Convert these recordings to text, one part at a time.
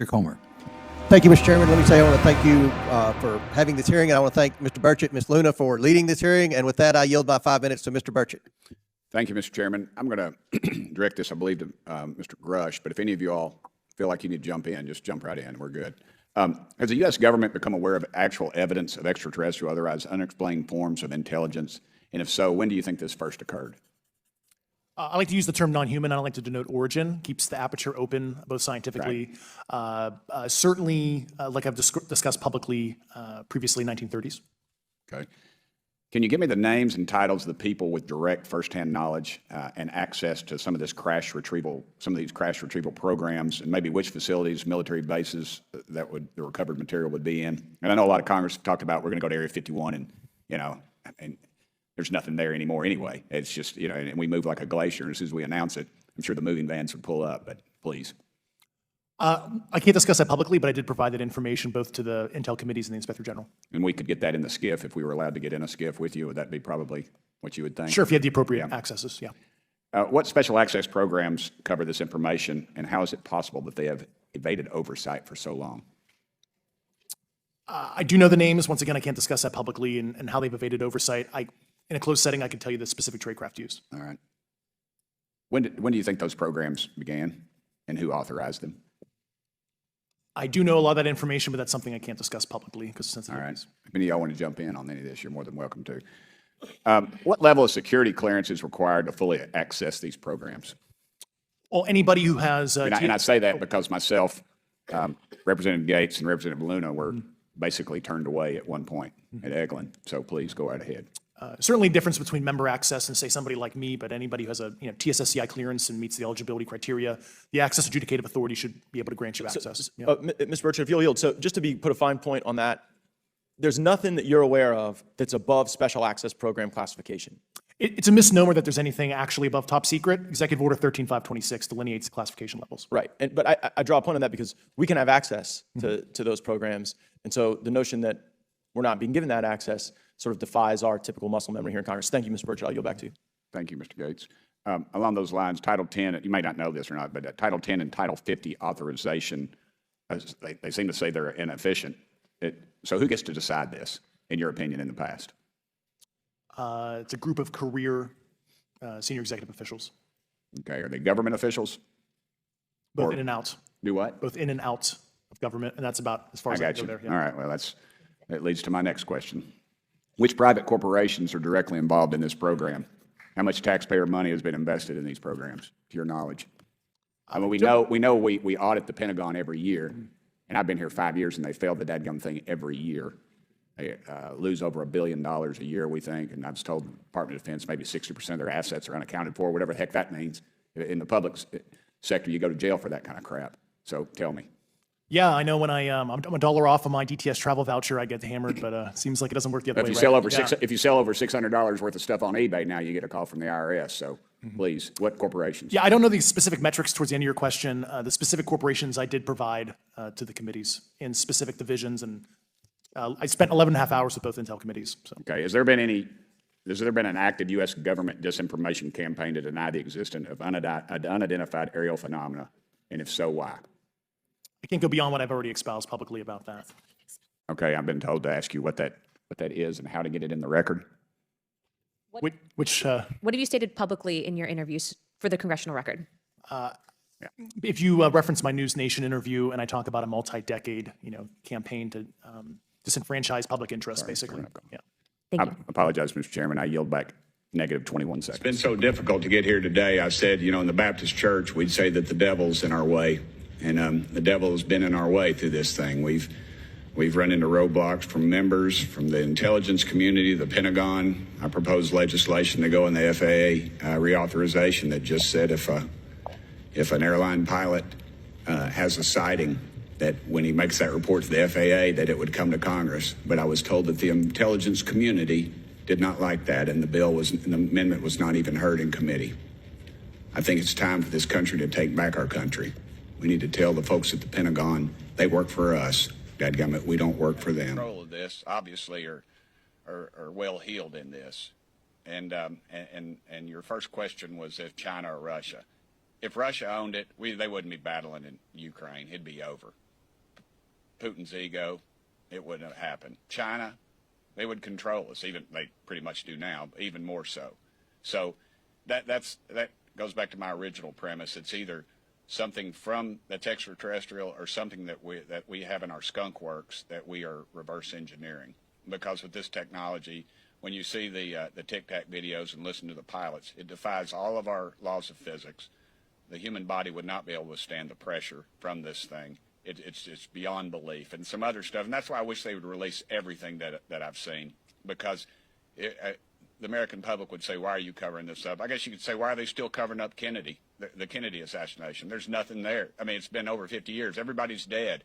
Mr. Comer. Thank you, Mr. Chairman. Let me say I want to thank you for having this hearing, and I want to thank Mr. Burchett, Ms. Luna for leading this hearing. And with that, I yield my 5 minutes to Mr. Burchett. Thank you, Mr. Chairman. I'm going to direct this, I believe, to Mr. Grush, but if any of you all feel like you need to jump in, just jump right in. We're good. Has the U.S. government become aware of actual evidence of extraterrestrial or otherwise unexplained forms of intelligence? And if so, when do you think this first occurred? I like to use the term non-human. I don't like to denote origin. Keeps the aperture open, both scientifically. Right. Certainly, like I've discussed publicly previously, 1930s. Okay. Can you give me the names and titles of the people with direct firsthand knowledge and access to some of this crash retrieval, some of these crash retrieval programs, and maybe which facilities, military bases the recovered material would be in? And I know a lot of Congress talked about we're going to go to Area 51, and and there's nothing there anymore anyway. It's just and we move like a glacier. As soon as we announce it, I'm sure the moving vans would pull up. But please. I can't discuss that publicly, but I did provide that information both to the Intel committees and the Inspector General. And we could get that in the SCIF if we were allowed to get in a SCIF with you. Would that be probably what you would think? Sure, if you had the appropriate accesses, yeah. What special access programs cover this information, and how is it possible that they have evaded oversight for so long? I do know the names. Once again, I can't discuss that publicly and how they've evaded oversight. In a closed setting, I can tell you the specific tradecraft used. All right. When do you think those programs began, and who authorized them? I do know a lot of that information, but that's something I can't discuss publicly because of sensitive. All right. If any of y'all want to jump in on any of this, you're more than welcome to. What level of security clearance is required to fully access these programs? Well, anybody who has... and I say that because myself, Representative Gates, and Representative Luna were basically turned away at one point at Eglin. So please go right ahead. Certainly a difference between member access and, say, somebody like me, but anybody who has a TSSCI clearance and meets the eligibility criteria, the Access Adjudicative Authority should be able to grant you access. Mr. Burchett, if you'll yield, so just to put a fine point on that, there's nothing that you're aware of that's above special access program classification. It's a misnomer that there's anything actually above top secret. Executive Order 13526 delineates classification levels. Right, but I draw a point on that because we can have access to those programs, and so the notion that we're not being given that access sort of defies our typical muscle memory here in Congress. Thank you, Mr. Burchett. I'll yield back to you. Thank you, Mr. Gates. Along those lines, Title 10, you may not know this or not, but Title 10 and Title 50 authorization, they seem to say they're inefficient. So who gets to decide this, in your opinion, in the past? It's a group of career senior executive officials. Okay, are they government officials? Both in and out. Do what? Both in and out of government, and that's about as far as I can go there. Yeah. All right, well, that leads to my next question. Which private corporations are directly involved in this program? How much taxpayer money has been invested in these programs, to your knowledge? I mean, we know we audit the Pentagon every year, and I've been here 5 years, and they failed the dadgum thing every year. They lose over $1 billion a year, we think, and I was told the Department of Defense maybe 60% of their assets are unaccounted for, whatever the heck that means. In the public sector, you go to jail for that kind of crap. So tell me. Yeah, I know when I'm $1 off of my DTS travel voucher, I get hammered, but seems like it doesn't work the other way. If you sell over $600 worth of stuff on eBay now, you get a call from the IRS. So please, what corporations? Yeah, I don't know the specific metrics towards the end of your question. The specific corporations I did provide to the committees in specific divisions, and I spent 11 and a half hours with both Intel committees. So. Okay, has there been an active U.S. government disinformation campaign to deny the existence of unidentified aerial phenomena, and if so, why? I can't go beyond what I've already espoused publicly about that. Okay, I've been told to ask you what that is and how to get it in the record. What have you stated publicly in your interviews for the congressional record? If you reference my News Nation interview, and I talk about a multi-decade, campaign to disenfranchise public interest, basically. Yeah. Thank you. I apologize, Mr. Chairman. I yield back negative 21 seconds. It's been so difficult to get here today. I said, in the Baptist church, we'd say that the devil's in our way. And the devil has been in our way through this thing. We've run into roadblocks from members, from the intelligence community, the Pentagon. I proposed legislation to go in the FAA reauthorization that just said if an airline pilot has a sighting, that when he makes that report to the FAA, that it would come to Congress. But I was told that the intelligence community did not like that, and the amendment was not even heard in committee. I think it's time for this country to take back our country. We need to tell the folks at the Pentagon they work for us. Dadgummit, we don't work for them. Control of this, obviously, are well heeled in this, and your first question was if China or Russia. If Russia owned it, they wouldn't be battling in Ukraine. It'd be over. Putin's ego, it wouldn't have happened. China, they would control us. Even they pretty much do now, but even more so. So that goes back to my original premise. It's either something that's extraterrestrial or something that we have in our skunk works that we are reverse engineering. Because with this technology, when you see the Tic Tac videos and listen to the pilots, it defies all of our laws of physics. The human body would not be able to withstand the pressure from this thing. It's just beyond belief, and some other stuff. And that's why I wish they would release everything that I've seen, because the American public would say, why are you covering this up? I guess you could say, why are they still covering up Kennedy, the Kennedy assassination? There's nothing there. I mean, it's been over 50 years. Everybody's dead.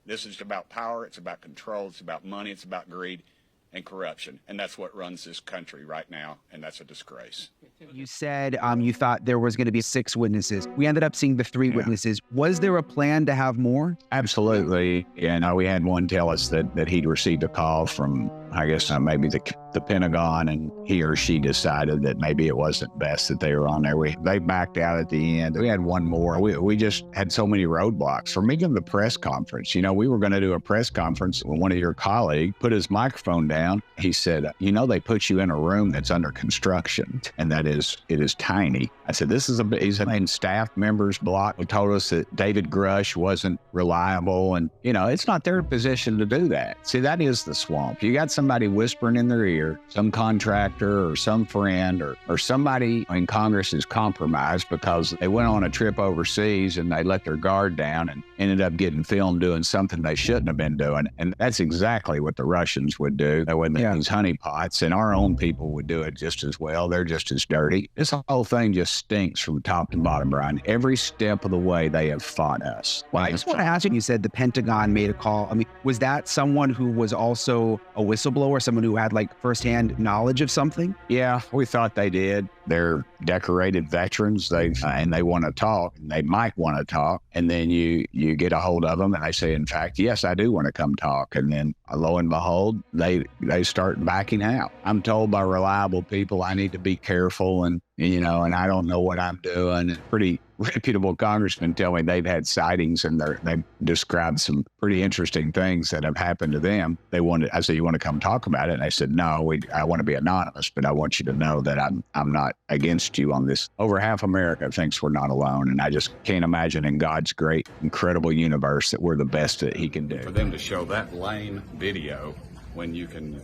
This is about power. It's about control. It's about money. It's about greed and corruption. And that's what runs this country right now, and that's a disgrace. You said you thought there was going to be 6 witnesses. We ended up seeing the 3 witnesses. Was there a plan to have more? Absolutely. Yeah, we had one tell us that he'd received a call from, I guess, maybe the Pentagon, and he or she decided that maybe it wasn't best that they were on there. They backed out at the end. We had one more. We just had so many roadblocks. From even the press conference, we were going to do a press conference when one of your colleagues put his microphone down. He said, they put you in a room that's under construction, and it is tiny. I said, he's in staff members block. He told us that David Grush wasn't reliable, and, it's not their position to do that. See, that is the swamp. You got somebody whispering in their ear, some contractor or some friend or somebody in Congress is compromised because they went on a trip overseas and they let their guard down and ended up getting filmed doing something they shouldn't have been doing. And that's exactly what the Russians would do. They wouldn't these honeypots, and our own people would do it just as well. They're just as dirty. This whole thing just stinks from top to bottom, Brian. Every step of the way they have fought us. Well, I just want to ask you said the Pentagon made a call. I mean, was that someone who was also a whistleblower, someone who had firsthand knowledge of something? Yeah, we thought they did. They're decorated veterans. And they want to talk. And they might want to talk. And then you get a hold of them and they say, in fact, yes, I do want to come talk. And then lo and behold, they start backing out. I'm told by reliable people I need to be careful and I don't know what I'm doing. And pretty reputable congressmen tell me they've had sightings and they've described some pretty interesting things that have happened to them. I said, you want to come talk about it? And they said, no, I want to be anonymous, but I want you to know that I'm not against you on this. Over half America thinks we're not alone. And I just can't imagine in God's great, incredible universe that we're the best that he can do. For them to show that lame video when you can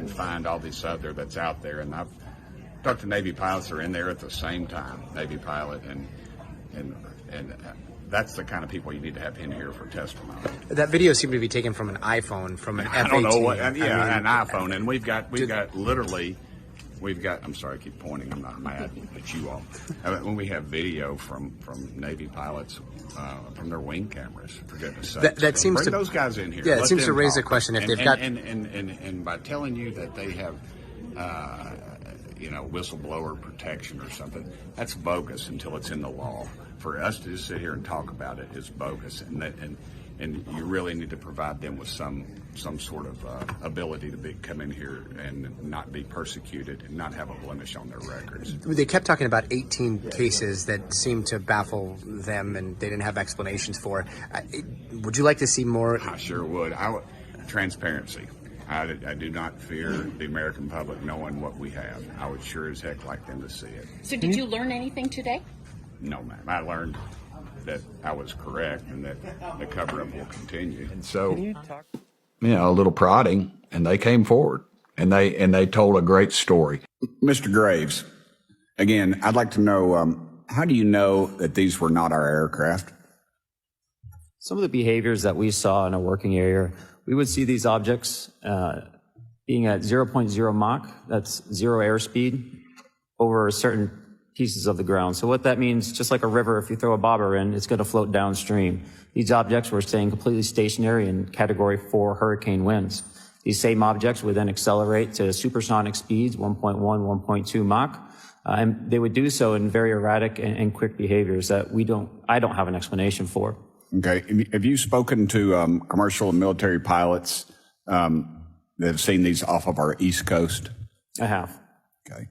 find all this other that's out there. And I've talked to Navy pilots that are in there at the same time, Navy pilot, and that's the kind of people you need to have in here for testimony. That video seemed to be taken from an iPhone, from an F-18. I don't know what, an iPhone, and we've got literally, I'm sorry, I keep pointing, I'm not mad at you all. When we have video from Navy pilots, from their wing cameras, for goodness sakes. That seems Bring to those guys in here. Yeah, it Let seems to them raise the talk. question if And- they've and- got. And by telling you that they have, whistleblower protection or something, that's bogus until it's in the law. For us to just sit here and talk about it is bogus, and you really need to provide them with some sort of ability to come in here and not be persecuted and not have a blemish on their records. They kept talking about 18 cases that seemed to baffle them, and they didn't have explanations for. Would you like to see more? I sure would. Transparency. I do not fear the American public knowing what we have. I would sure as heck like them to see it. So did you learn anything today? No, ma'am. I learned that I was correct and that the cover-up will continue. And so, a little prodding, and they came forward, and they told a great story. Mr. Graves, again, I'd like to know, how do you know that these were not our aircraft? Some of the behaviors that we saw in a working area, we would see these objects being at 0.0 Mach, that's zero airspeed, over certain pieces of the ground. So what that means, just like a river, if you throw a bobber in, it's going to float downstream. These objects were staying completely stationary in Category 4 hurricane winds. These same objects would then accelerate to supersonic speeds, 1.1, 1.2 Mach, and they would do so in very erratic and quick behaviors that I don't have an explanation for. Okay. Have you spoken to commercial and military pilots that have seen these off of our East Coast? I have. Okay.